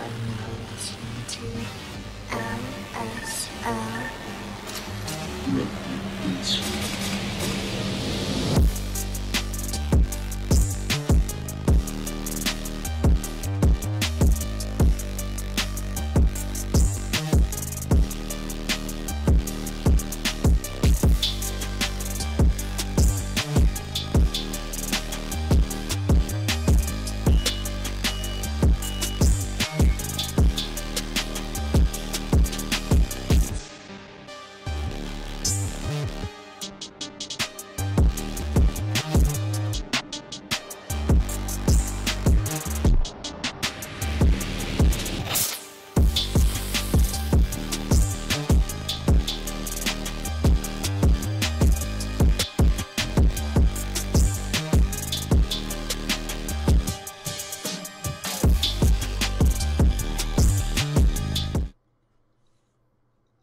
now listening to LSL.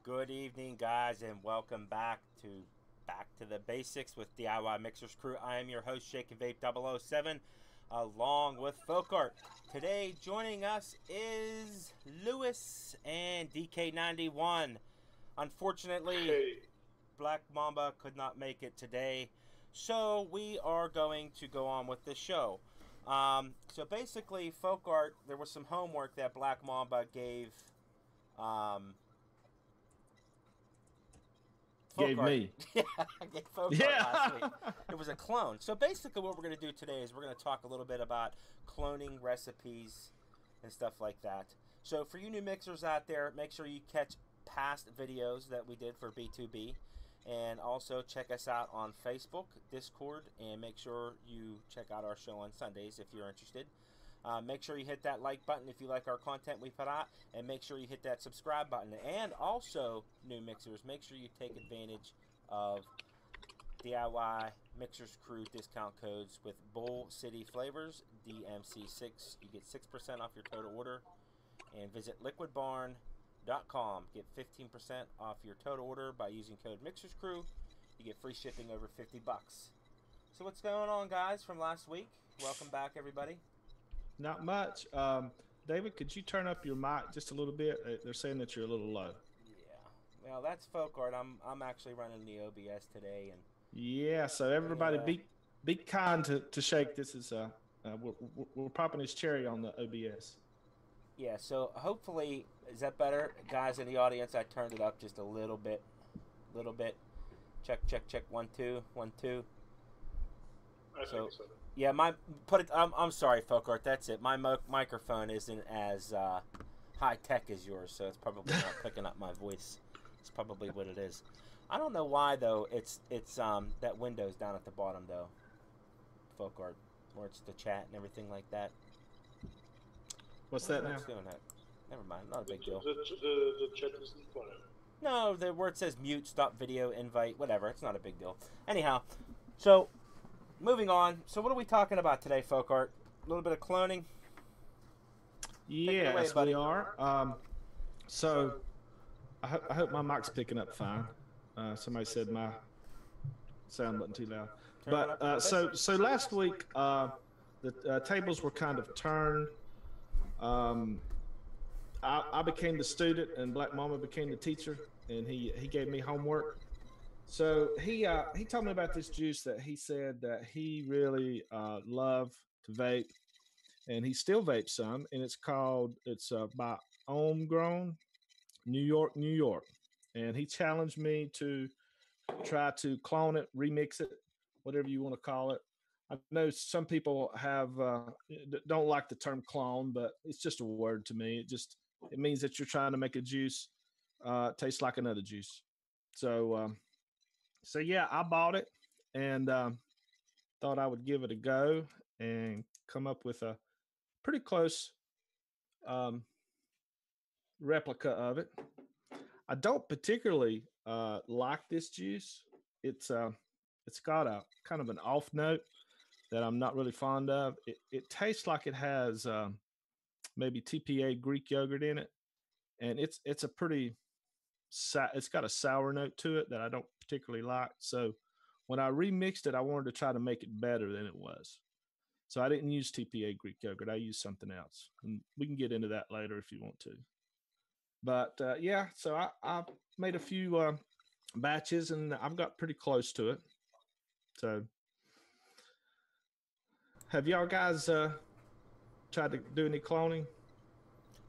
Good evening, guys, and welcome back to the Basics with DIY Mixers Crew. I am your host, Shake and Vape 007, along with Folk Art. Today, joining us is Lewis and DK91. Unfortunately, Black Mamba could not make it today, so we are going to go on with the show. So basically, Folk Art, there was some homework that Black Mamba gave. Me. Yeah, I gave Folk Art last week. It was a clone. So basically what we're going to do today is we're going to talk a little bit about cloning recipes and stuff like that. So for you new mixers out there, make sure you catch past videos that we did for B2B. And also check us out on Facebook, Discord, and make sure you check out our show on Sundays if you're interested. Make sure you hit that like button if you like our content we put out, and make sure you hit that subscribe button. And also, new mixers, make sure you take advantage of DIY Mixers Crew discount codes with Bull City Flavors, DMC6. You get 6% off your total order. And visit liquidbarn.com. Get 15% off your total order by using code Mixers Crew. You get free shipping over $50. So what's going on, guys, from last week? Welcome back, everybody. Not much. David, could you turn up your mic just a little bit? They're saying that you're a little low. Yeah. Well, that's Folk Art. I'm actually running the OBS today, and yeah. So everybody, be kind to Shake. This is we're popping his cherry on the OBS. Yeah. So hopefully, is that better, guys in the audience? I turned it up just a little bit. Check. 1 2 1 2. I think so. Yeah, I'm sorry, Folk Art. That's it. My microphone isn't as high tech as yours, so it's probably not picking up my voice. It's probably what it is. I don't know why though. It's that window's down at the bottom though. Folk Art, where it's the chat and everything like that. What's that now? Doing that. Never mind. Not a big deal. The chat isn't fine. No, where it says mute, stop video, invite, whatever. It's not a big deal. Anyhow, so. Moving on. So what are we talking about today, Folk Art? A little bit of cloning? Yes, we are. So I hope my mic's picking up fine. Somebody said my sound wasn't too loud. But so last week the tables were kind of turned. I became the student and Black Mama became the teacher, and he gave me homework. So he told me about this juice that he said that he really loved to vape, and he still vapes some, and it's by Homegrown, New York, and he challenged me to try to clone it, remix it, whatever you want to call it. I know some people don't like the term clone, but it's just a word to me. It means that you're trying to make a juice taste like another juice. So yeah, I bought it and thought I would give it a go and come up with a pretty close replica of it. I don't particularly like this juice. It's got a kind of an off note that I'm not really fond of. It tastes like it has maybe TPA Greek yogurt in it, and it's got a sour note to it that I don't particularly like. So when I remixed it, I wanted to try to make it better than it was. So I didn't use TPA Greek yogurt. I used something else, and we can get into that later if you want to. But yeah, so I made a few batches, and I've got pretty close to it. So, have y'all guys tried to do any cloning?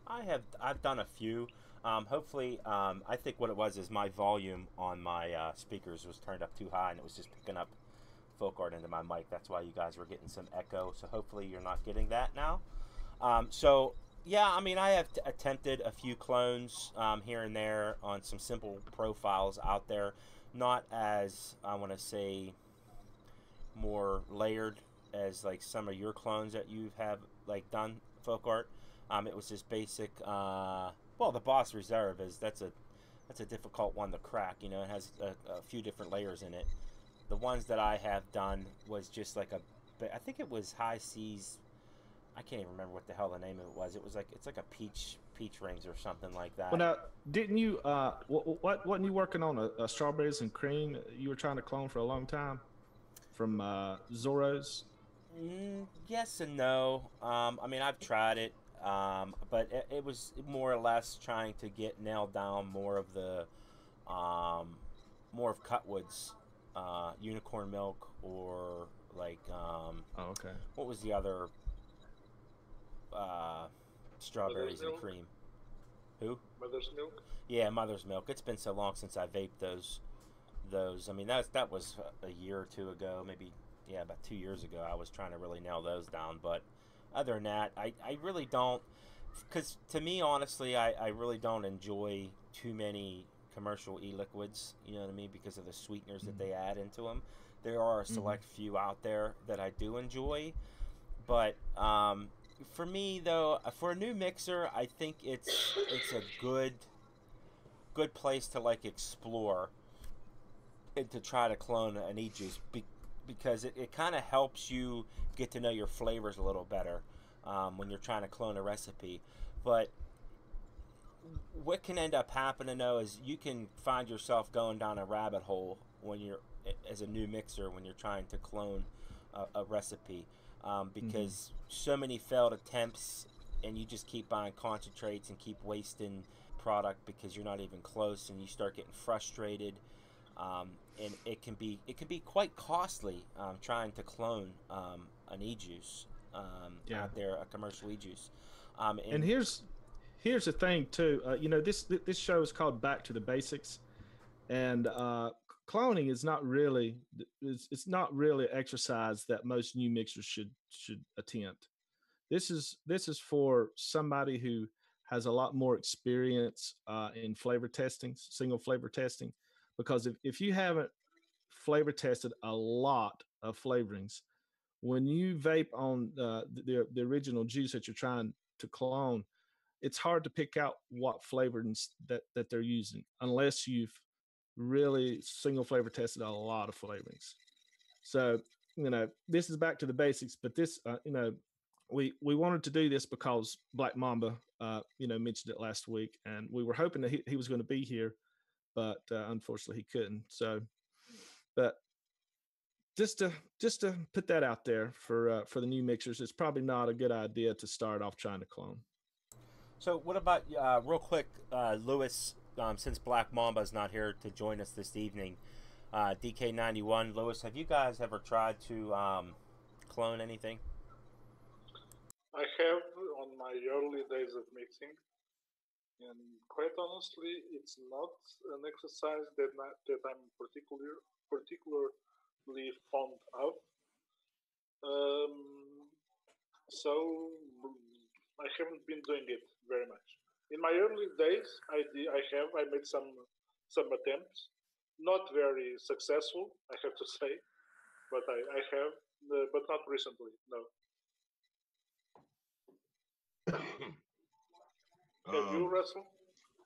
I've done a few. Hopefully, I think what it was is my volume on my speakers was turned up too high, and it was just picking up folk art into my mic. That's why you guys were getting some echo. So hopefully you're not getting that now. So yeah, I mean, I have attempted a few clones here and there on some simple profiles out there, not as I want to say more layered as like some of your clones that you have like done folk art. It was just basic. Well, the Boss Reserve that's a difficult one to crack. You know, it has a few different layers in it. The ones that I have done was just like I think it was High Seas. I can't even remember what the hell the name of it was. It was like it's like a peach rings or something like that. Well, now, didn't you? What wasn't you working on a strawberries and cream? You were trying to clone for a long time from Zorro's. Yes and no. I mean, I've tried it, but it was more or less trying to get nailed down more of the, more of Cutwood's, unicorn milk or like, Oh, okay. what was the other, strawberries and cream? Who? Mother's milk. Yeah, Mother's Milk. It's been so long since I vaped those. I mean, that was a year or two ago, maybe. Yeah, about 2 years ago. I was trying to really nail those down, but other than that, I really don't. Because to me, honestly, I really don't enjoy too many commercial e-liquids. You know what I mean? Because of the sweeteners that they add into them. There are a select few out there that I do enjoy, but for me though, for a new mixer, I think it's a good place to like explore and to try to clone an e-juice because it kind of helps you get to know your flavors a little better when you're trying to clone a recipe. But what can end up happening though is you can find yourself going down a rabbit hole when you're as a new mixer when you're trying to clone a recipe because so many failed attempts and you just keep buying concentrates and keep wasting product because you're not even close and you start getting frustrated. And it can be quite costly trying to clone an e-juice out there, a commercial e-juice. And here's the thing too. You know, this show is called Back to the Basics, and cloning is not really it's not really an exercise that most new mixers should attempt. This is for somebody who has a lot more experience in flavor testing, single flavor testing, because if you haven't flavor tested a lot of flavorings, when you vape on the original juice that you're trying to clone, it's hard to pick out what flavorings that they're using unless you've really single flavor tested a lot of flavorings. So, you know, this is back to the basics, but this, you know, we wanted to do this because Black Mamba, you know, mentioned it last week, and we were hoping that he was going to be here, but unfortunately he couldn't. So, but just to put that out there for the new mixers, it's probably not a good idea to start off trying to clone. So what about real quick, Lewis? Since Black Mamba is not here to join us this evening, DK91, Lewis, have you guys ever tried to clone anything? I have on my early days of mixing, and quite honestly, it's not an exercise that I'm particularly fond of. Um, so I haven't been doing it very much. In my early days, I made some attempts, not very successful, I have to say, but I have, but not recently. No. Have you, Russell?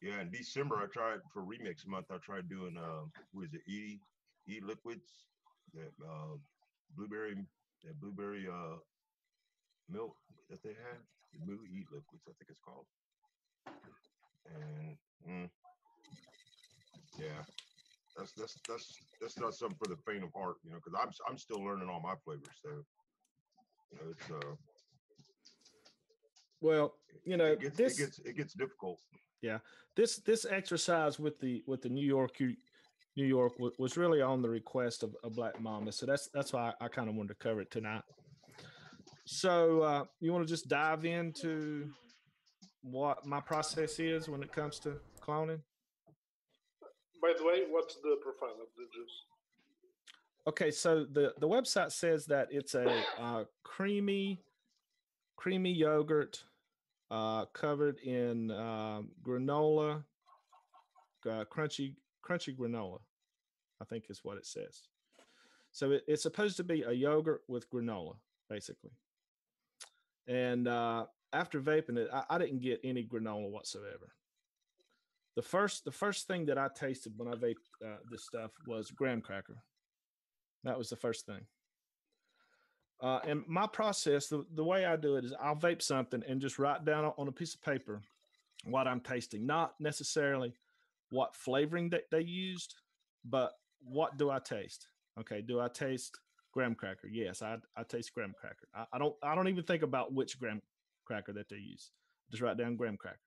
Yeah, in December I tried for remix month. I tried doing what is it, E liquids, that blueberry blueberry milk that they have, the blue E liquids I think it's called. And yeah, that's not something for the faint of heart, you know, because I'm still learning all my flavors. So It's Well, it gets difficult. yeah, this exercise with the New York was really on the request of Black Mama, so that's why I kind of wanted to cover it tonight. So you want to just dive into what my process is when it comes to cloning? By the way, what's the profile of the juice? Okay, so the website says that it's a creamy yogurt covered in granola, crunchy granola. I think is what it says. So it's supposed to be a yogurt with granola, basically. And after vaping it, I didn't get any granola whatsoever. The first thing that I tasted when I vaped this stuff was graham cracker. That was the first thing. And my process, the way I do it is I'll vape something and just write down on a piece of paper what I'm tasting, not necessarily what flavoring that they used, but what do I taste? Okay, do I taste graham cracker? Yes, I taste graham cracker. I don't even think about which graham cracker that they use. Just write down graham cracker.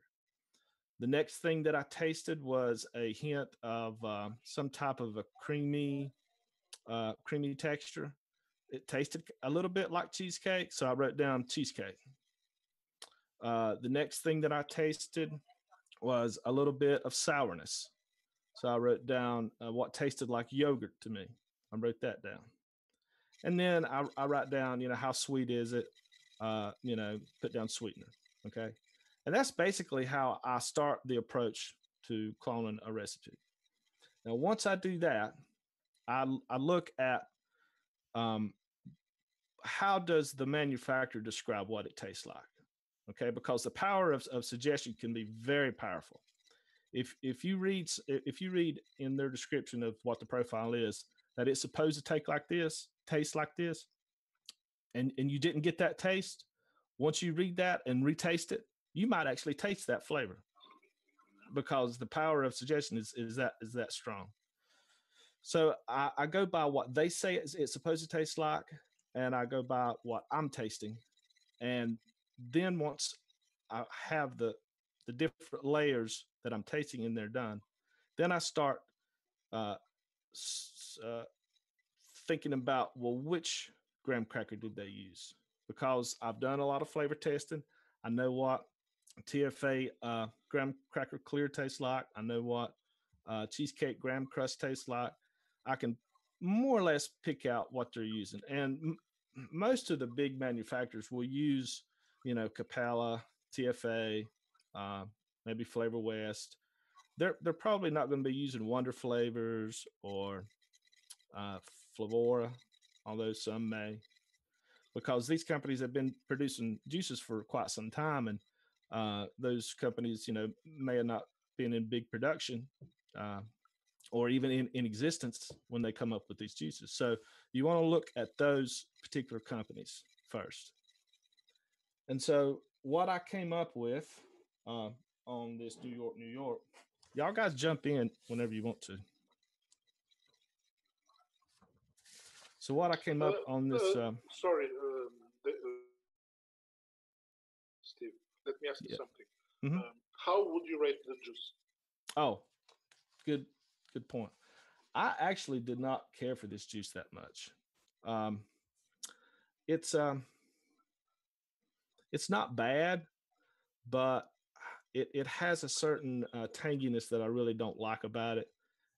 The next thing that I tasted was a hint of some type of a creamy texture. It tasted a little bit like cheesecake, so I wrote down cheesecake. The next thing that I tasted was a little bit of sourness. So I wrote down what tasted like yogurt to me. I wrote that down. And then I write down, how sweet is it? Put down sweetener. Okay. And that's basically how I start the approach to cloning a recipe. Now, once I do that, I look at um, how does the manufacturer describe what it tastes like? Okay, because the power of suggestion can be very powerful. If you read in their description of what the profile is that it's supposed to taste like this, and you didn't get that taste, once you read that and retaste it, you might actually taste that flavor because the power of suggestion is that strong. So I go by what they say it's supposed to taste like, and I go by what I'm tasting. And then once I have the different layers that I'm tasting and they're done, then I start uh, thinking about, well, which graham cracker did they use? Because I've done a lot of flavor testing. I know what TFA graham cracker clear tastes like. I know what cheesecake graham crust tastes like. I can more or less pick out what they're using. And most of the big manufacturers will use, Capella, TFA, maybe Flavor West. They're probably not going to be using Wonder Flavors or uh, Flavora, although some may, because these companies have been producing juices for quite some time, and those companies, may have not been in big production or even in existence when they come up with these juices. So you want to look at those particular companies first. And so what I came up with on this New York, New York, y'all guys jump in whenever you want to. So what I came up on this. Sorry, Steve. Let me ask you something. Mm-hmm. How would you rate the juice? Oh, good point. I actually did not care for this juice that much. It's not bad, but it has a certain tanginess that I really don't like about it,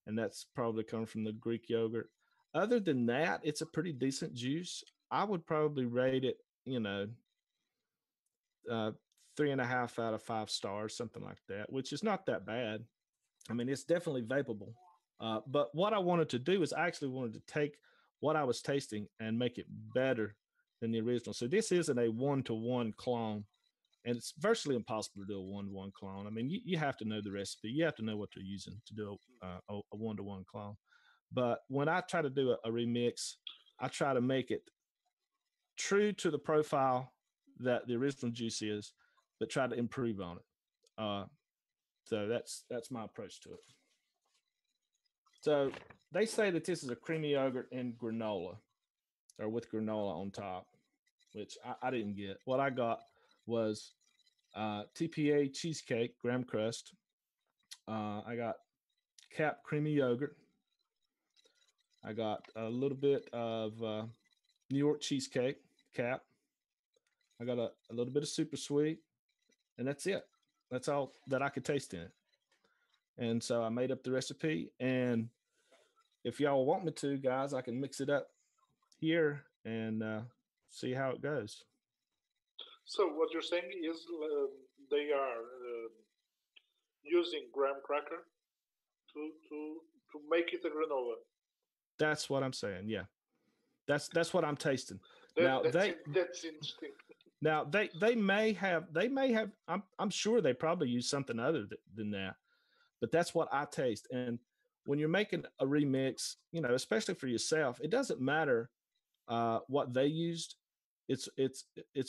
and that's probably coming from the Greek yogurt. Other than that, it's a pretty decent juice. I would probably rate it, 3.5 out of 5 stars, something like that, which is not that bad. I mean, it's definitely vapable. But what I wanted to do is I actually wanted to take what I was tasting and make it better than the original. So this isn't a one-to-one clone, and it's virtually impossible to do a one-to-one clone. I mean, you have to know the recipe. You have to know what you're using to do a one-to-one clone. But when I try to do a remix, I try to make it true to the profile that the original juice is, but try to improve on it. So that's my approach to it. So they say that this is a creamy yogurt and granola, or with granola on top. which I didn't get. What I got was TPA cheesecake, graham crust. I got cap creamy yogurt. I got a little bit of New York cheesecake, cap. I got a little bit of super sweet, and that's it. That's all that I could taste in it. And so I made up the recipe. And if y'all want me to, guys, I can mix it up here and see how it goes. So what you're saying is they are using graham cracker to make it a granola. That's what I'm saying. Yeah, that's what I'm tasting. That, Now that's they that's interesting. now they may have. I'm sure they probably use something other than that, but that's what I taste. And when you're making a remix, especially for yourself, it doesn't matter what they used. It's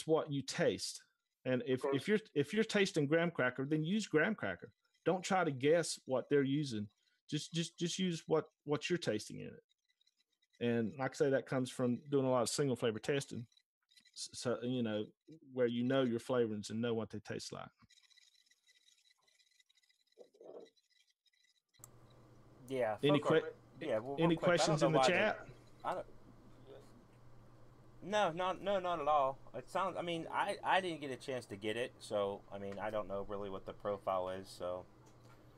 what you taste. And if you're tasting graham cracker, then use graham cracker. Don't try to guess what they're using. Just use what you're tasting in it. And like I say, that comes from doing a lot of single flavor testing. So where your flavorings and know what they taste like. Yeah. Any Yeah. Well, any real quick, I don't questions know in the why chat? I don't. No, not at all. It sounds. I mean, I didn't get a chance to get it, so I mean, I don't know really what the profile is. So,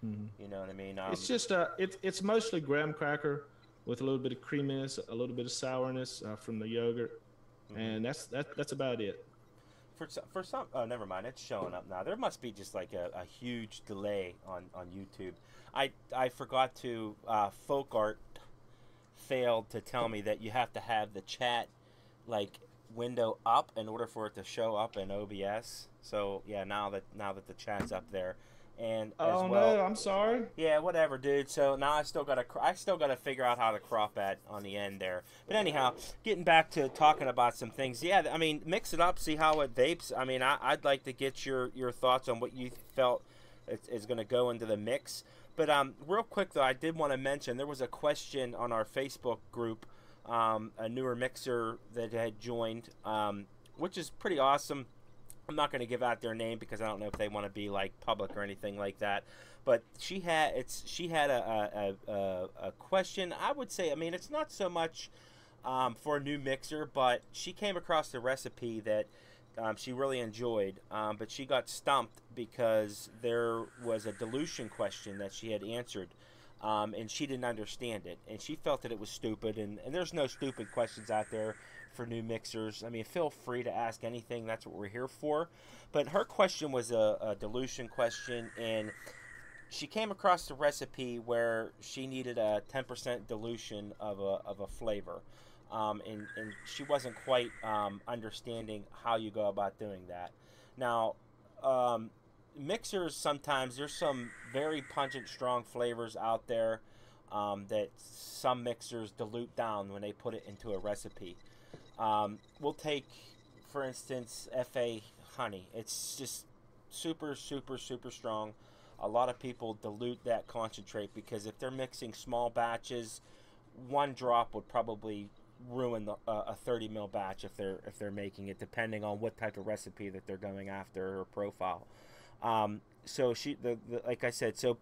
you know what I mean. It's just it's mostly graham cracker with a little bit of creaminess, a little bit of sourness from the yogurt, and that's about it. For some, oh, never mind. It's showing up now. There must be just like a huge delay on YouTube. I forgot to folk art failed to tell me that you have to have the chat like window up in order for it to show up in OBS. So yeah, now that the chat's up there, and as well, no, I'm sorry. Yeah, whatever, dude. So now I still gotta figure out how to crop that on the end there. But anyhow, getting back to talking about some things. Yeah, I mean, mix it up, see how it vapes. I mean, I'd like to get your thoughts on what you felt is going to go into the mix. But real quick though, I did want to mention there was a question on our Facebook group. A newer mixer that had joined, which is pretty awesome. I'm not going to give out their name because I don't know if they want to be like public or anything like that. But she had a question. I would say, I mean, it's not so much for a new mixer, but she came across the recipe that she really enjoyed, but she got stumped because there was a dilution question that she had answered. And she didn't understand it, and she felt that it was stupid, and there's no stupid questions out there for new mixers. I mean, feel free to ask anything. That's what we're here for. But her question was a dilution question, and she came across the recipe where she needed a 10% dilution of a flavor, and she wasn't quite understanding how you go about doing that. Now, mixers, sometimes there's some very pungent, strong flavors out there that some mixers dilute down when they put it into a recipe. We'll take, for instance, FA honey. It's just super, super, super strong. A lot of people dilute that concentrate because if they're mixing small batches, one drop would probably ruin a 30 ml batch if they're making it, depending on what type of recipe that they're going after or profile. So like I said, so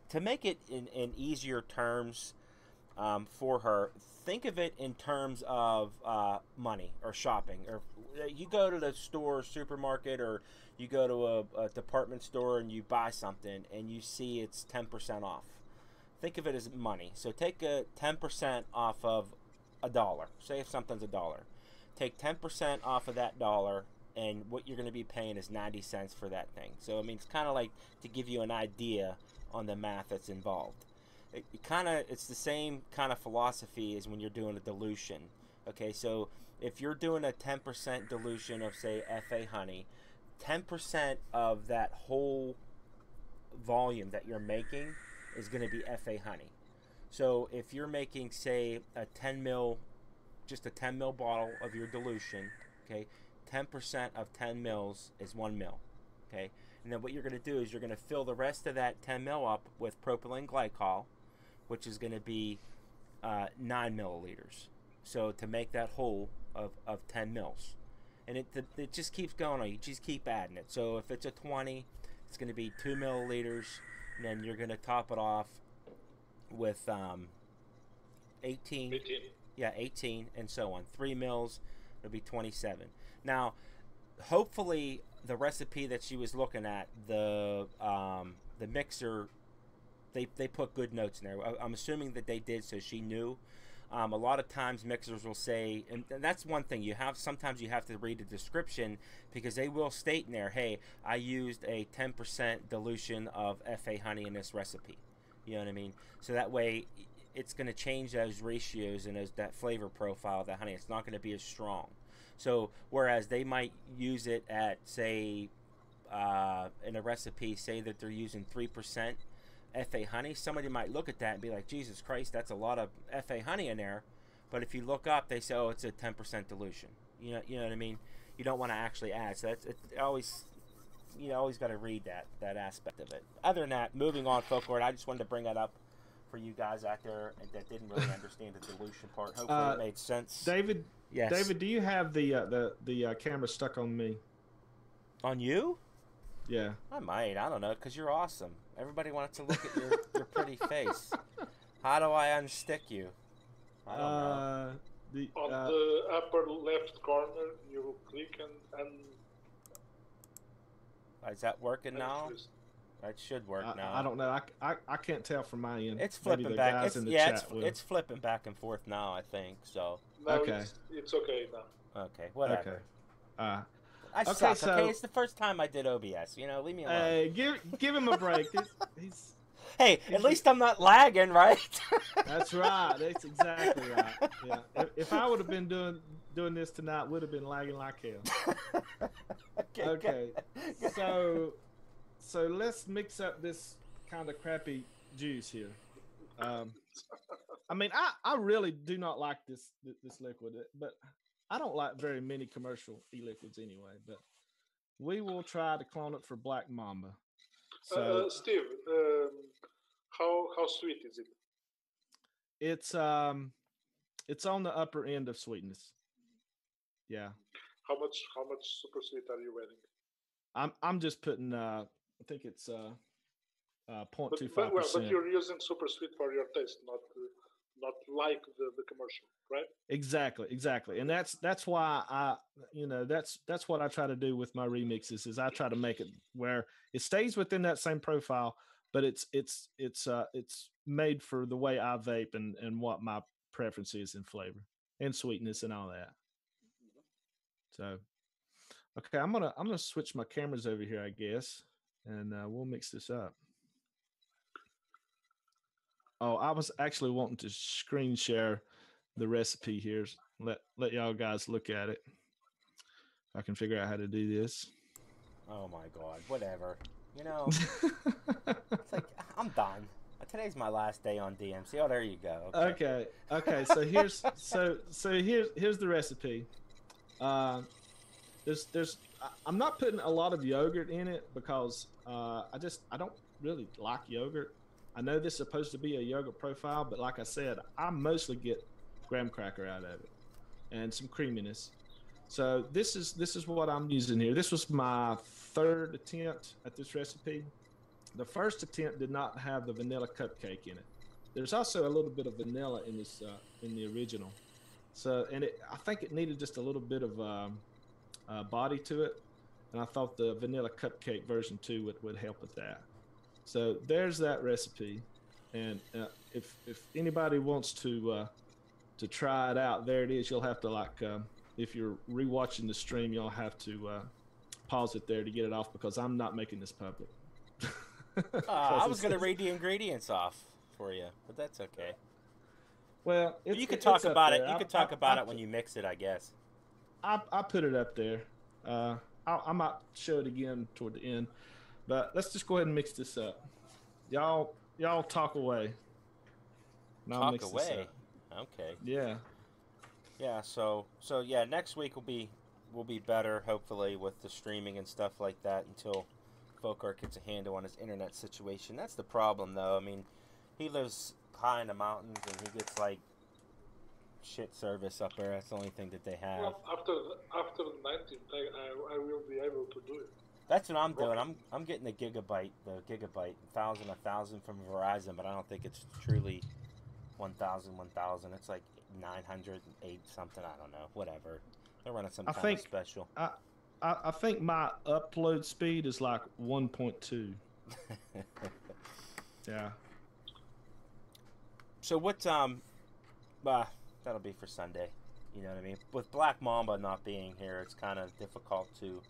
to make it in easier terms for her, think of it in terms of money or shopping. Or you go to the store, supermarket, or you go to a department store and you buy something and you see it's 10% off. Think of it as money. So take a 10% off of $1. Say if something's $1, take 10% off of that dollar, and what you're going to be paying is 90 cents for that thing. So I mean, it's kind of like to give you an idea on the math that's involved. It's the same kind of philosophy as when you're doing a dilution. Okay, so if you're doing a 10% dilution of, say, FA honey, 10% of that whole volume that you're making is going to be FA honey. So if you're making, say, a 10 mil, just a 10 mil bottle of your dilution, okay, 10% of 10 mils is 1 mil, okay? And then what you're going to do is you're going to fill the rest of that 10 mil up with propylene glycol, which is going to be 9 milliliters. So to make that whole of 10 mils. and it just keeps going on. You just keep adding it. So if it's a 20, it's going to be 2 milliliters, and then you're going to top it off with 18. 18. Yeah, 18, and so on. 3 mils, it'll be 27. Now, hopefully, the recipe that she was looking at, the mixer, they put good notes in there. I'm assuming that they did, so she knew. A lot of times mixers will say, and that's one thing, sometimes you have to read the description, because they will state in there, hey, I used a 10% dilution of FA honey in this recipe. You know what I mean? So that way it's going to change those ratios and that flavor profile of the honey. It's not going to be as strong. So whereas they might use it at, say, in a recipe, say that they're using 3% FA honey, somebody might look at that and be like, Jesus Christ, that's a lot of FA honey in there. But if you look up, they say, oh, it's a 10% dilution. You know what I mean? You don't want to actually add. So that's always, you always got to read that aspect of it. Other than that, moving on, Folklore, I just wanted to bring that up for you guys out there that didn't really understand the dilution part. Hopefully it made sense. David, yes. David, do you have the camera stuck on me? On you? Yeah. I might. I don't know, because you're awesome. Everybody wants to look at your pretty face. How do I unstick you? I don't know. On the upper left corner, you click and is that working now? That should work now. I don't know. I can't tell from my end. It's flipping back. It's flipping back and forth now, I think. So. No, okay. It's okay now. Okay, whatever. Okay. I suck. So, okay, it's the first time I did OBS. Leave me alone. Hey, give him a break. Hey, at least I'm not lagging, right? That's right. That's exactly right. Yeah. If I would have been doing this tonight, would have been lagging like hell. Okay. So let's mix up this kind of crappy juice here. I mean, I really do not like this liquid, but I don't like very many commercial e-liquids anyway. But we will try to clone it for Black Mamba. So, Steve, how sweet is it? It's on the upper end of sweetness. Yeah. How much super sweet are you adding? I'm just putting I think it's 0.25%. But you're using super sweet for your taste, not like the commercial, right? Exactly, and that's why that's what I try to do with my remixes is I try to make it where it stays within that same profile, but it's made for the way I vape and what my preference is in flavor and sweetness and all that. So, okay, I'm gonna switch my cameras over here, I guess, and we'll mix this up. Oh, I was actually wanting to screen share the recipe here. Let y'all guys look at it. If I can figure out how to do this. Oh my God, whatever. It's like I'm done. Today's my last day on DMC. Oh, there you go. Okay. So here's here's the recipe. There's I'm not putting a lot of yogurt in it because I don't really like yogurt. I know this is supposed to be a yogurt profile, but like I said, I mostly get graham cracker out of it and some creaminess. So this is what I'm using here. This was my third attempt at this recipe. The first attempt did not have the vanilla cupcake in it. There's also a little bit of vanilla in this in the original. So I think it needed just a little bit of body to it, and I thought the vanilla cupcake version 2 would help with that. So there's that recipe, and if anybody wants to try it out, there it is. You'll have to if you're rewatching the stream, you'll have to pause it there to get it off because I'm not making this public. I was going to read the ingredients off for you, but that's okay. Well, you could talk about it. You could talk about it when you mix it, I guess. I put it up there. I might show it again toward the end. But let's just go ahead and mix this up. Y'all talk away. Talk away. Okay. Yeah. Yeah. So yeah. Next week will be better, hopefully, with the streaming and stuff like that. Until Folkart gets a handle on his internet situation. That's the problem, though. I mean, he lives high in the mountains, and he gets shit service up there. That's the only thing that they have. Well, after the 19th, I will be able to do it. That's what I'm doing. I'm getting the gigabyte 1,000 from Verizon, but I don't think it's truly 1,000. It's like 908 something. I don't know. Whatever. They're running some kind of special. I think my upload speed is like 1.2. Yeah. So what? That'll be for Sunday. You know what I mean? With Black Mamba not being here, it's kind of difficult to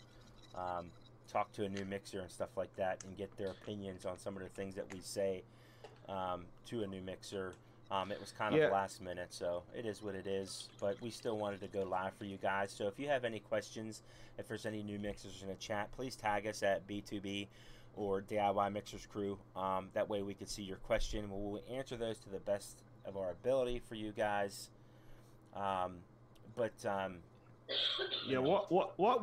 talk to a new mixer and stuff like that and get their opinions on some of the things that we say to a new mixer. It was kind of last minute, so it is what it is. But we still wanted to go live for you guys. So if you have any questions, if there's any new mixers in the chat, please tag us at B2B or DIY Mixers Crew. That way we can see your question. We'll answer those to the best of our ability for you guys. What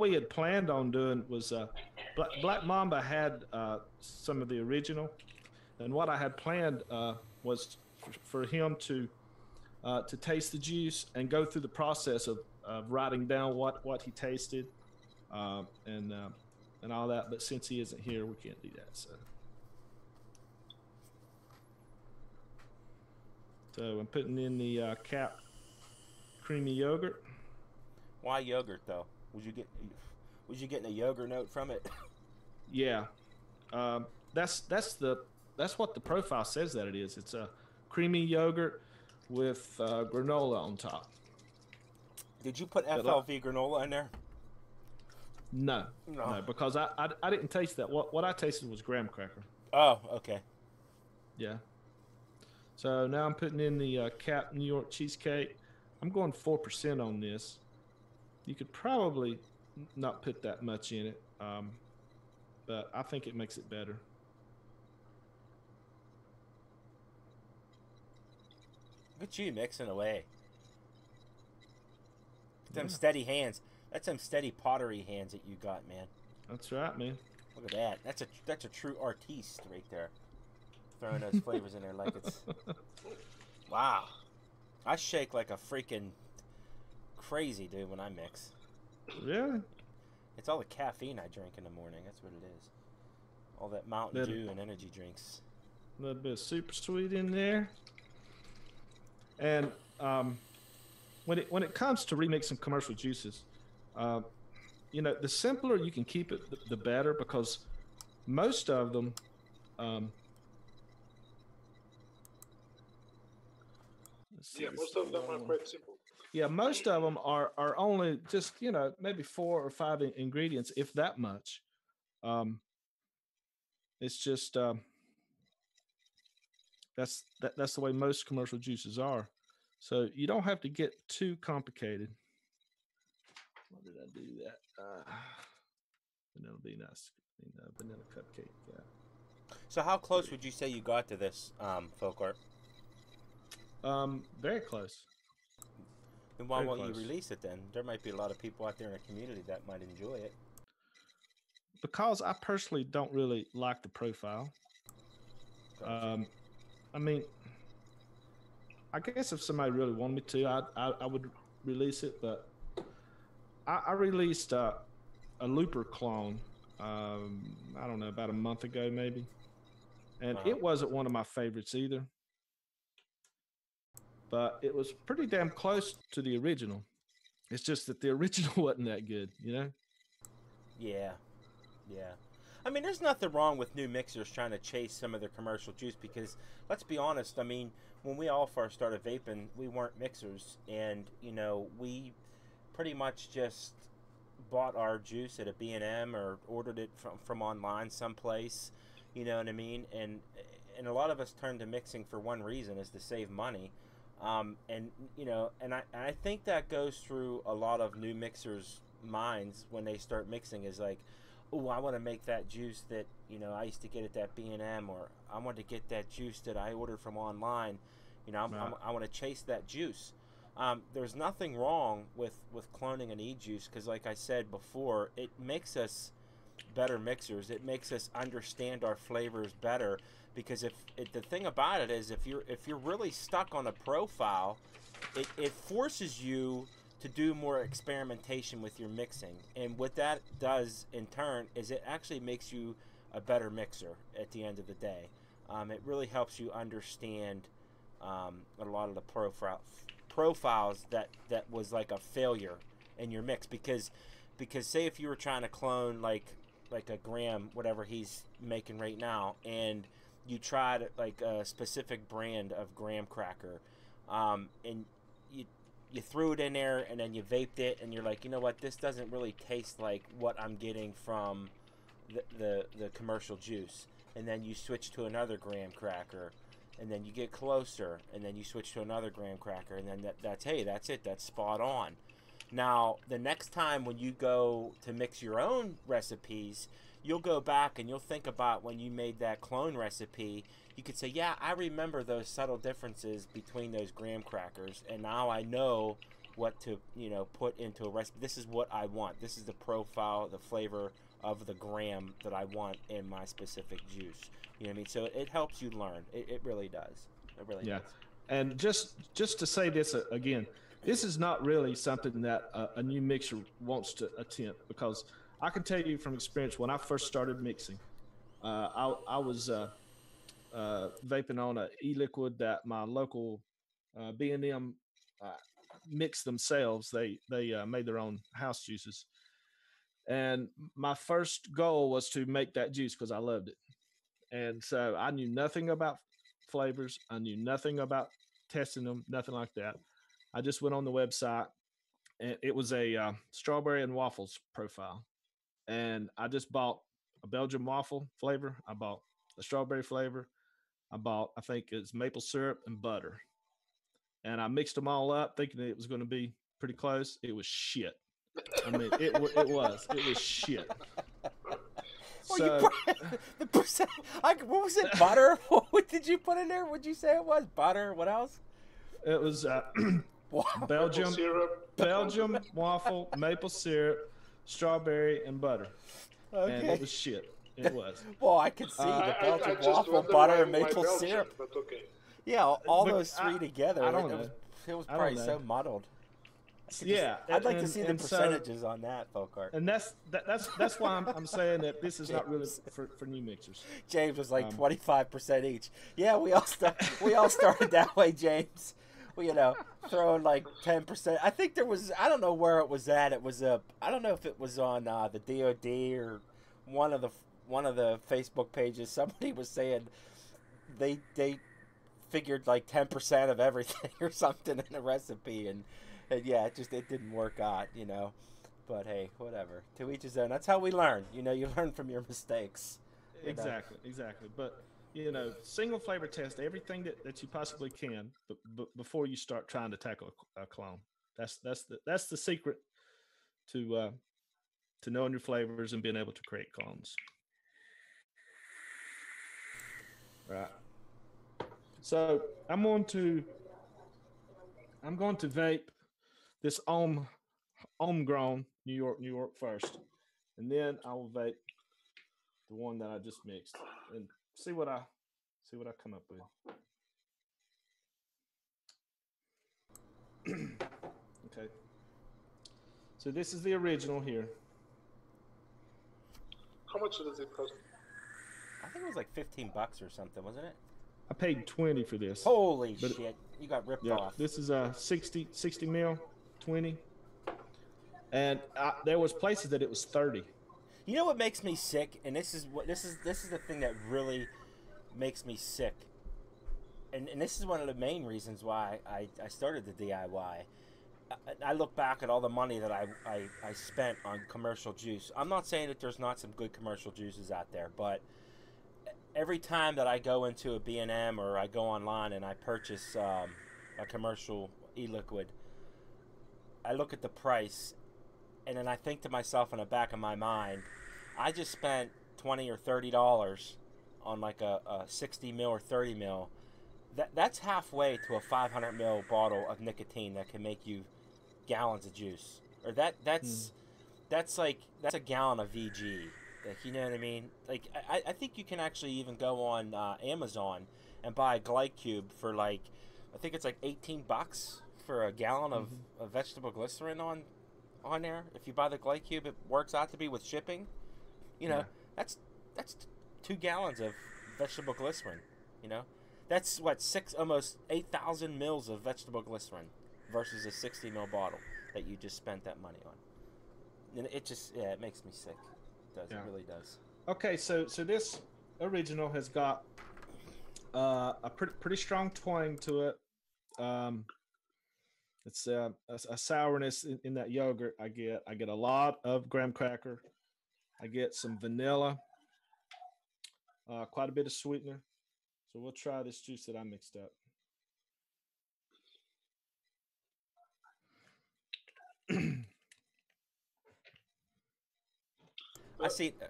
we had planned on doing was Black Mamba had some of the original, and what I had planned was for him to taste the juice and go through the process of writing down what he tasted and all that. But since he isn't here, we can't do that. So I'm putting in the cap creamy yogurt. Why yogurt though? Was you getting a yogurt note from it? Yeah, that's what the profile says that it is. It's a creamy yogurt with granola on top. Did you put FLV granola in there? No, because I didn't taste that. What I tasted was graham cracker. Oh, okay. Yeah. So now I'm putting in the Cap New York cheesecake. I'm going 4% on this. You could probably not put that much in it, but I think it makes it better. Look at you mixing away. Them steady hands. That's them steady pottery hands that you got, man. That's right, man. Look at that. That's a true artiste right there. Throwing those flavors in there like it's... Wow. I shake like a freaking crazy dude when I mix. Really? It's all the caffeine I drink in the morning. That's what it is. All that Mountain Dew and energy drinks. A little bit of super sweet in there. And when it comes to remixing commercial juices, the simpler you can keep it, the better, because most of them, most of them are quite simple. Yeah, most of them are only just maybe 4 or 5 ingredients, if that much. It's just that's the way most commercial juices are. So you don't have to get too complicated. Why did I do that? Vanilla bean ice cream, vanilla cupcake. Yeah. So how close would you say you got to this, folk art? Very close. Then why won't you release it then? There might be a lot of people out there in the community that might enjoy it. Because I personally don't really like the profile. Gotcha. I mean, I guess if somebody really wanted me to, I would release it. But I released a Looper clone, I don't know, about a month ago maybe. And it wasn't one of my favorites either. But it was pretty damn close to the original. It's just that the original wasn't that good, Yeah. I mean, there's nothing wrong with new mixers trying to chase some of their commercial juice because, let's be honest, I mean, when we all first started vaping, we weren't mixers. And, we pretty much just bought our juice at a B&M or ordered it from online someplace, you know what I mean? And a lot of us turned to mixing for one reason, is to save money. And I think that goes through a lot of new mixers' minds when they start mixing, is like, oh, I want to make that juice that I used to get at that B&M, or I want to get that juice that I ordered from online. I want to chase that juice. There's nothing wrong with cloning an e-juice because, like I said before, it makes us better mixers. It makes us understand our flavors better, because the thing about it is, if you're really stuck on a profile, it forces you to do more experimentation with your mixing, and what that does in turn is it actually makes you a better mixer at the end of the day. It really helps you understand a lot of the profiles that was like a failure in your mix, because say if you were trying to clone like a Graham, whatever he's making right now, and you tried like a specific brand of graham cracker, and you threw it in there and then you vaped it, and you're like, you know what, this doesn't really taste like what I'm getting from the commercial juice, and then you switch to another graham cracker, and then you get closer, and then you switch to another graham cracker, and then that's it, that's spot on. Now, the next time when you go to mix your own recipes, you'll go back and you'll think about when you made that clone recipe. You could say, yeah, I remember those subtle differences between those graham crackers, and now I know what to, put into a recipe. This is what I want. This is the profile, the flavor of the graham that I want in my specific juice. You know what I mean? So it helps you learn. It really does. It really does. And just to say this again, this is not really something that a new mixer wants to attempt, because I can tell you from experience, when I first started mixing, I was vaping on an e-liquid that my local B&M mixed themselves. They made their own house juices. And my first goal was to make that juice because I loved it. And so I knew nothing about flavors. I knew nothing about testing them, nothing like that. I just went on the website, and it was a strawberry and waffles profile. And I just bought a Belgian waffle flavor. I bought a strawberry flavor. I bought, I think it's maple syrup and butter. And I mixed them all up thinking it was going to be pretty close. It was shit. I mean, it was shit. So, the percent, what was it? Butter? What did you put in there? What'd you say it was? Butter? What else? It was Belgium waffle, maple syrup, strawberry, and butter. Okay. And it was shit. It was. Well, I could see the Belgian waffle, butter, and maple syrup. But okay. Yeah, all those three together. I don't know. It was probably so muddled. I'd like to see the percentages on that, Folkart. And that's why I'm saying that this is not really for new mixers. James was like 25% each. Yeah, we all started that way, James. We, throwing like 10%. I think there was, I don't know where it was at. It was I don't know if it was on the DOD or one of the Facebook pages. Somebody was saying they figured like 10% of everything or something in the recipe, and yeah, it didn't work out, But hey, whatever. To each his own. That's how we learn. You learn from your mistakes. Exactly. But single flavor test everything that you possibly can, before you start trying to tackle a clone. That's the secret to knowing your flavors and being able to create clones. Right. So I'm going to vape this homegrown New York first, and then I will vape the one that I just mixed and see what I come up with. Okay. So this is the original here. How much does it cost? I think it was like $15 or something, wasn't it? I paid $20 for this. Holy shit! You got ripped off. This is a 60 mil, 20, and there was places that it was 30. You know what makes me sick, and this is the thing that really makes me sick, and this is one of the main reasons why I started the DIY. I look back at all the money that I spent on commercial juice. I'm not saying that there's not some good commercial juices out there, but every time that I go into a B&M or I go online and I purchase a commercial e-liquid, I look at the price, and then I think to myself in the back of my mind, I just spent $20 or $30 on like a 60 mil or 30 mil. That's halfway to a 500 mil bottle of nicotine that can make you gallons of juice. Or that's a gallon of VG. Like, you know what I mean? Like, I think you can actually even go on Amazon and buy a Glycube for like, I think it's like $18 for a gallon of vegetable glycerin on there. If you buy the Glycube, it works out to be with shipping. You know, that's 2 gallons of vegetable glycerin. You know, that's what almost 8,000 mils of vegetable glycerin versus a 60 ml bottle that you just spent that money on. And it just it makes me sick. It does. It really does. Okay, so this original has got a pretty strong twang to it. It's a sourness in that yogurt. I get a lot of graham cracker. I get some vanilla, quite a bit of sweetener. So we'll try this juice that I mixed up.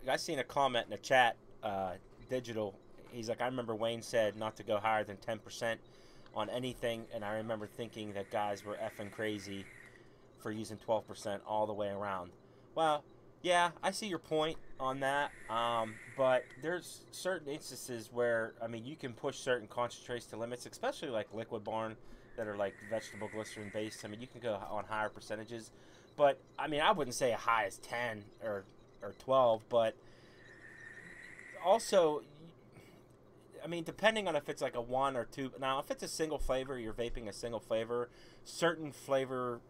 I seen a comment in the chat, digital. He's like, I remember Wayne said not to go higher than 10% on anything, and I remember thinking that guys were effing crazy for using 12% all the way around. Well, yeah, I see your point on that, but there's certain instances where, I mean, you can push certain concentrates to limits, especially like Liquid Barn that are like vegetable glycerin based. I mean, you can go on higher percentages, but I mean, I wouldn't say a high as 10 or 12, but also, I mean, depending on if it's like a 1 or 2. Now, if it's a single flavor, you're vaping a single flavor, certain flavor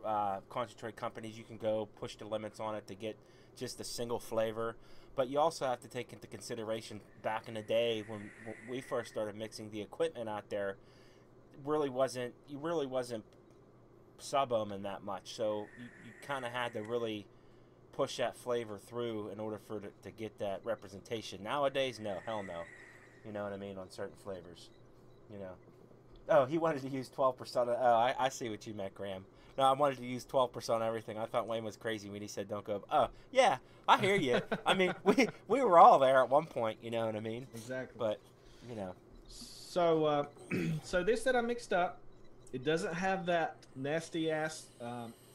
concentrate companies, you can go push the limits on it to get just a single flavor. But you also have to take into consideration back in the day when we first started mixing, the equipment out there really wasn't sub-ohming that much. So you kind of had to really push that flavor through in order for to get that representation. Nowadays, no, hell no. You know what I mean, on certain flavors. You know. Oh, he wanted to use 12%. I see what you meant, Graham. No, I wanted to use 12% on everything. I thought Wayne was crazy when he said don't go. Oh, yeah, I hear you. I mean, we were all there at one point, you know what I mean? Exactly. But, you know. So, so this that I mixed up, it doesn't have that nasty-ass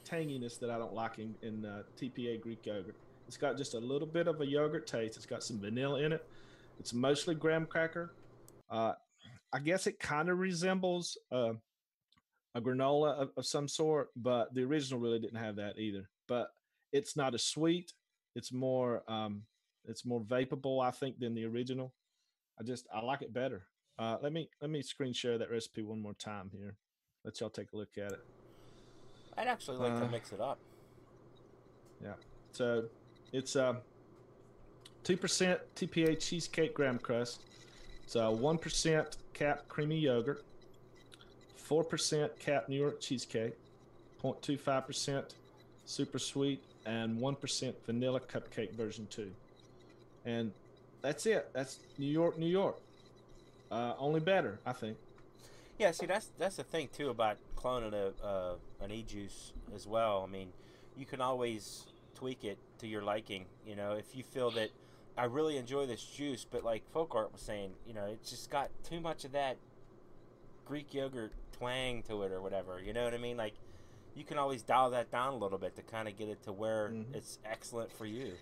tanginess that I don't like in TPA Greek yogurt. It's got just a little bit of a yogurt taste. It's got some vanilla in it. It's mostly graham cracker. I guess it kind of resembles a granola of some sort, but the original really didn't have that either. But it's not as sweet. It's more vapable, I think, than the original. I like it better. Let me screen share that recipe one more time here. Let y'all take a look at it. I'd actually like to mix it up. Yeah. So it's 2% TPA cheesecake graham crust. It's 1% cap creamy yogurt, 4% cap New York cheesecake, 0.25% super sweet, and 1% vanilla cupcake version 2. And that's it. That's New York, New York. Only better, I think. Yeah, see, that's the thing too about cloning an e-juice as well. I mean, you can always tweak it to your liking. You know, if you feel that I really enjoy this juice, but like Folk Art was saying, you know, it's just got too much of that Greek yogurt twang to it or whatever. You know what I mean? Like, you can always dial that down a little bit to kind of get it to where it's excellent for you.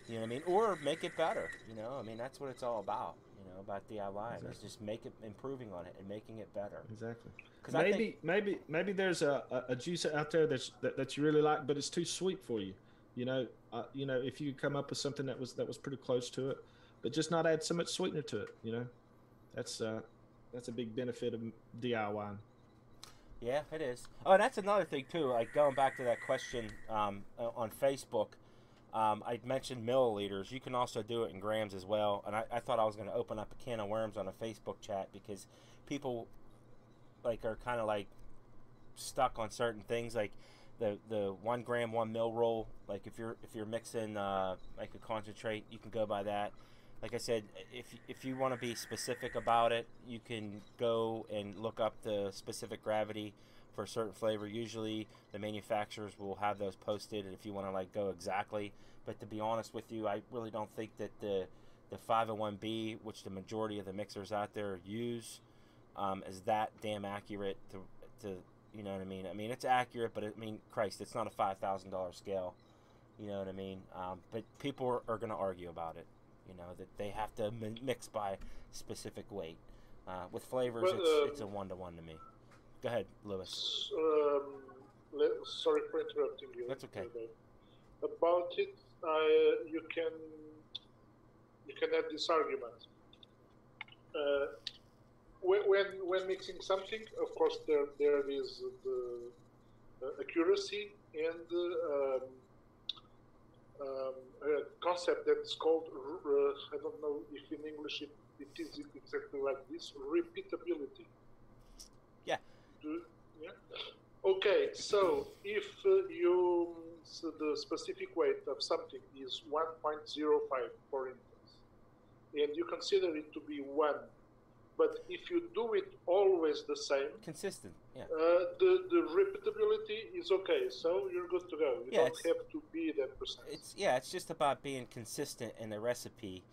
You know what I mean? Or make it better. You know, I mean, that's what it's all about. You know, about DIY. Exactly. It's just improving on it and making it better. Exactly. Because maybe there's a juice out there that you really like, but it's too sweet for you. You know, if you come up with something that was pretty close to it, but just not add so much sweetener to it. You know, that's a big benefit of DIY. Yeah, it is. Oh, and that's another thing too. Like going back to that question on Facebook, I mentioned milliliters. You can also do it in grams as well. And I thought I was going to open up a can of worms on a Facebook chat because people like are kind of like stuck on certain things, like the 1 gram 1 mil rule. Like if you're mixing like a concentrate, you can go by that. Like I said, if you want to be specific about it, you can go and look up the specific gravity for a certain flavor. Usually the manufacturers will have those posted if you want to like go exactly. But to be honest with you, I really don't think that the 501B, which the majority of the mixers out there use, is that damn accurate to you know what I mean? I mean, it's accurate, but Christ, it's not a $5,000 scale. You know what I mean? But people are going to argue about it. You know that they have to mix by specific weight. With flavors, But, it's a 1-to-1 to me. Go ahead, Lewis. Sorry for interrupting you. That's okay. About it, you can have this argument. When mixing something, of course, there is the accuracy and a concept that's called, I don't know if in English it is exactly like this, repeatability. Yeah. Yeah. Okay, so if so the specific weight of something is 1.05, for instance, and you consider it to be 1, but if you do it always the same, consistent, yeah, the repeatability is okay, so you're good to go. You don't have to be that precise. It's just about being consistent in the recipe.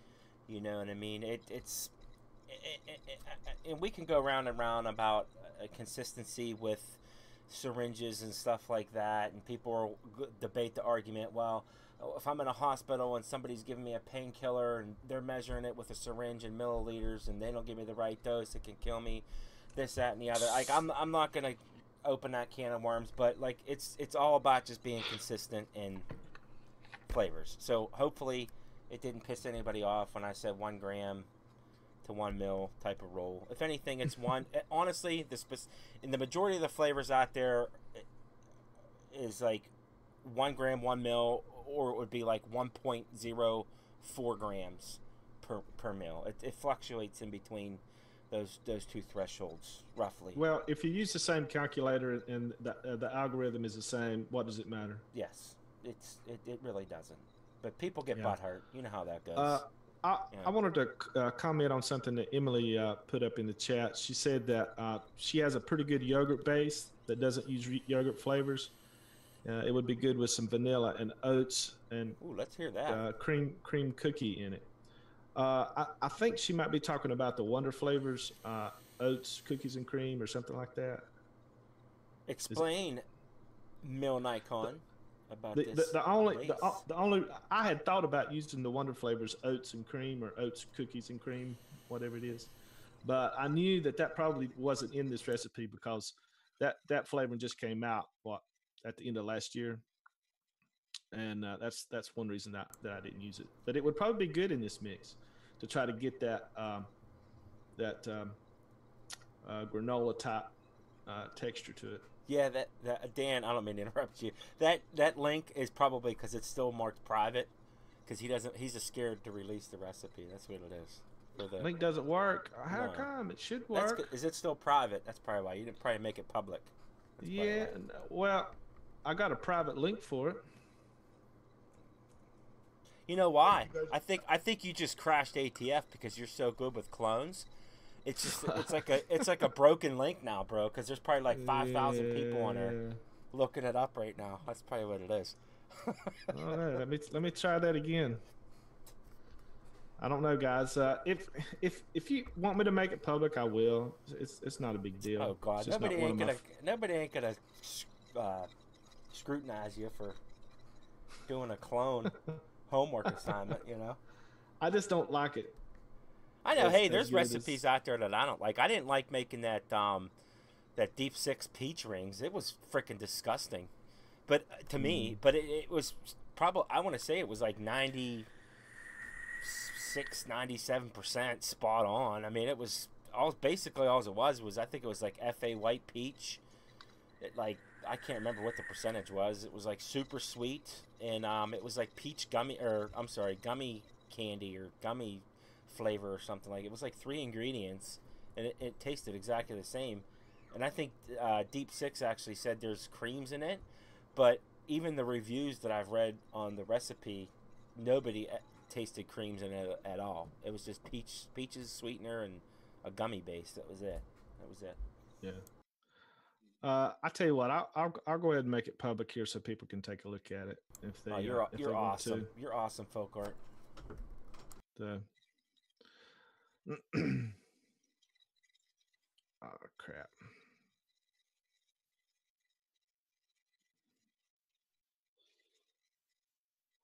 You know what I mean? And we can go round and round about consistency with syringes and stuff like that, and people debate the argument. Well, if I'm in a hospital and somebody's giving me a painkiller and they're measuring it with a syringe in milliliters and they don't give me the right dose, it can kill me. This, that, and the other. Like I'm not gonna open that can of worms, but like it's all about just being consistent in flavors. So hopefully it didn't piss anybody off when I said 1 gram to 1 mil type of roll. If anything, it's one. Honestly, in the majority of the flavors out there is like 1 gram, 1 mil, or it would be like 1.04 grams per mil. It fluctuates in between those two thresholds roughly. Well, if you use the same calculator and the algorithm is the same, what does it matter? Yes, it really doesn't. But people get butthurt. You know how that goes. I wanted to comment on something that Emily put up in the chat. She said that she has a pretty good yogurt base that doesn't use yogurt flavors. It would be good with some vanilla and oats and let's hear that. Cream cookie in it. I think she might be talking about the Wonder Flavors, oats, cookies and cream, or something like that. Explain, Mil Nikon. About the only I had thought about using the Wonder Flavors oats and cream or oats cookies and cream, whatever it is, but I knew that probably wasn't in this recipe because that flavor just came out at the end of last year, and that's one reason that I didn't use it. But it would probably be good in this mix to try to get that granola type texture to it. Yeah, that Dan, I don't mean to interrupt you. That link is probably because it's still marked private, because he's just scared to release the recipe. That's what it is. The link doesn't work. How come? It should work. Is it still private? That's probably why you didn't probably make it public. Yeah, well, I got a private link for it. You know why? I think you just crashed ATF because you're so good with clones. It's just it's like a broken link now, bro. Because there's probably like 5,000 people on there looking it up right now. That's probably what it is. All right, let me try that again. I don't know, guys. If you want me to make it public, I will. It's not a big deal. Oh God, nobody ain't gonna scrutinize you for doing a clone homework assignment. You know. I just don't like it. I know. Hey, there's recipes out there that I don't like. I didn't like making that Deep Six peach rings. It was freaking disgusting. But to me, it was probably, I want to say it was like 96, 97% spot on. I mean, it was basically all it was I think it was like FA white peach. I can't remember what the percentage was. It was like super sweet, and it was like peach gummy candy or gummy flavor or something. Like, it was like 3 ingredients, and it tasted exactly the same. And I think Deep Six actually said there's creams in it, but even the reviews that I've read on the recipe, nobody tasted creams in it at all. It was just peaches, sweetener, and a gummy base. That was it. Yeah. I tell you what, I'll go ahead and make it public here so people can take a look at it if they. You're awesome. You're awesome, folk art. Oh crap.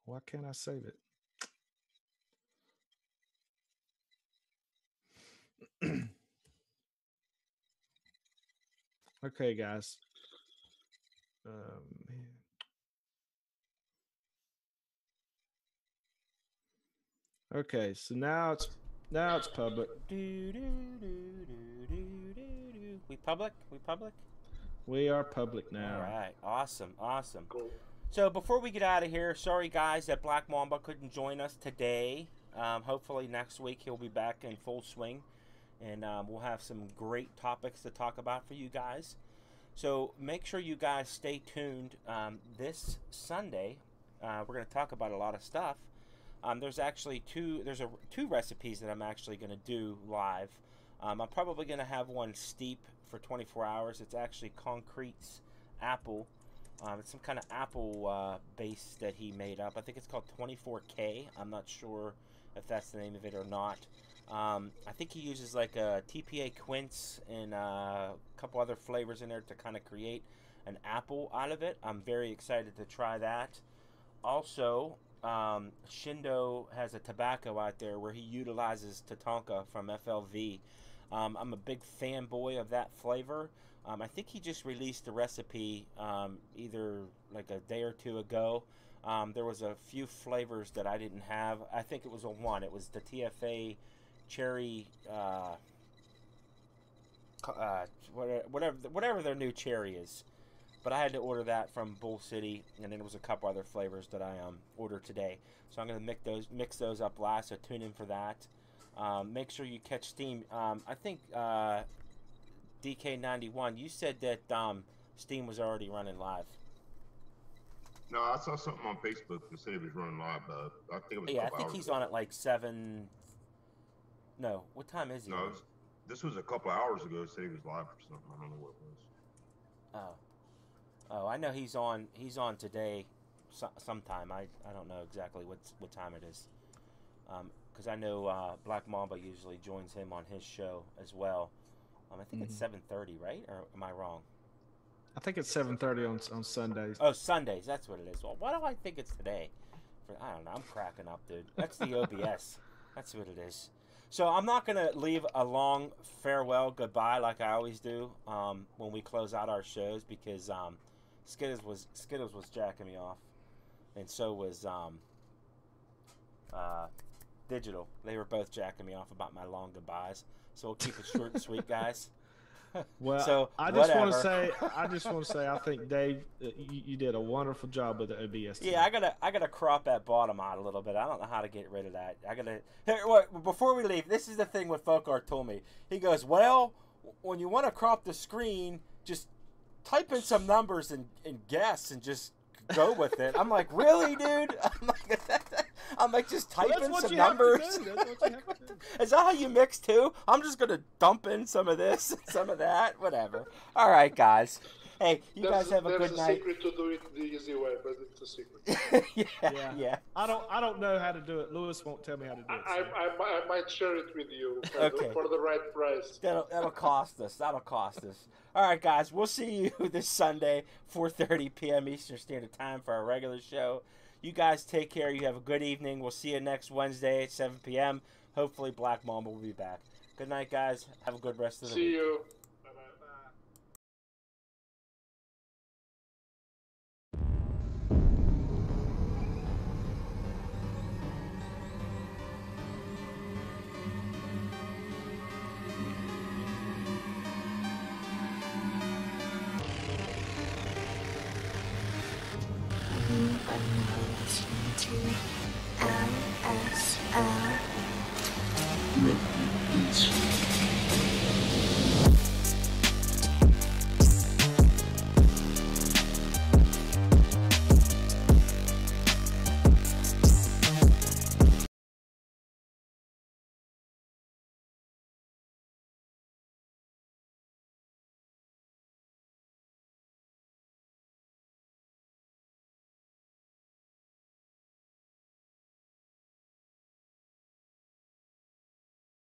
Why can't I save it? Okay, guys. Okay, so now it's public. We public? We public? We are public now. All right. Awesome. Awesome. Cool. So before we get out of here, sorry guys that Black Mamba couldn't join us today. Hopefully next week he'll be back in full swing, and we'll have some great topics to talk about for you guys. So make sure you guys stay tuned. This Sunday, we're going to talk about a lot of stuff. There's actually two recipes that I'm actually going to do live. I'm probably going to have one steep for 24 hours. It's actually Concrete's apple. It's some kind of apple base that he made up. I think it's called 24K. I'm not sure if that's the name of it or not. I think he uses like a TPA quince and a couple other flavors in there to kind of create an apple out of it. I'm very excited to try that. Also, Shindo has a tobacco out there where he utilizes Tatanka from FLV. I'm a big fanboy of that flavor. I think he just released the recipe either like a day or two ago. There was a few flavors that I didn't have. I think it was a one. It was the TFA cherry, whatever their new cherry is. But I had to order that from Bull City, and then there was a couple other flavors that I ordered today. So I'm going to mix those up last, so tune in for that. Make sure you catch Steam. I think DK91, you said that Steam was already running live. No, I saw something on Facebook that said it was running live, but I think it was. Yeah, I think he's on at like 7. No, what time is he? No, this was a couple hours ago. It said he was live or something. I don't know what it was. Oh, I know he's on today, sometime. I don't know exactly what time it is, because I know Black Mamba usually joins him on his show as well. I think it's 7:30, right? Or am I wrong? I think it's 7:30 on Sundays. Oh, Sundays. That's what it is. Well, why do I think it's today? I don't know. I'm cracking up, dude. That's the OBS. That's what it is. So I'm not gonna leave a long farewell goodbye like I always do when we close out our shows, because Skittles was jacking me off, and so was Digital. They were both jacking me off about my long goodbyes. So we'll keep it short and sweet, guys. Well, so I just want to say, I think Dave, you did a wonderful job with the OBS. Yeah, I gotta crop that bottom out a little bit. I don't know how to get rid of that. Before we leave, this is the thing what Folkart told me. He goes, well, when you want to crop the screen, just type in some numbers and guess and just go with it. I'm like, really, dude? I'm like, just type in some numbers. Is that how you mix too? I'm just gonna dump in some of this, some of that, whatever. All right, guys. Hey, you guys have a good night. There's a secret to do it the easy way, but it's a secret. yeah. I don't know how to do it. Lewis won't tell me how to do it. I might share it with you for the right price. That'll cost us. That'll cost us. All right, guys. We'll see you this Sunday, 4:30 p.m. Eastern Standard Time for our regular show. You guys take care. You have a good evening. We'll see you next Wednesday at 7 p.m. Hopefully, Black Mamba will be back. Good night, guys. Have a good rest of the week. See you. LSR.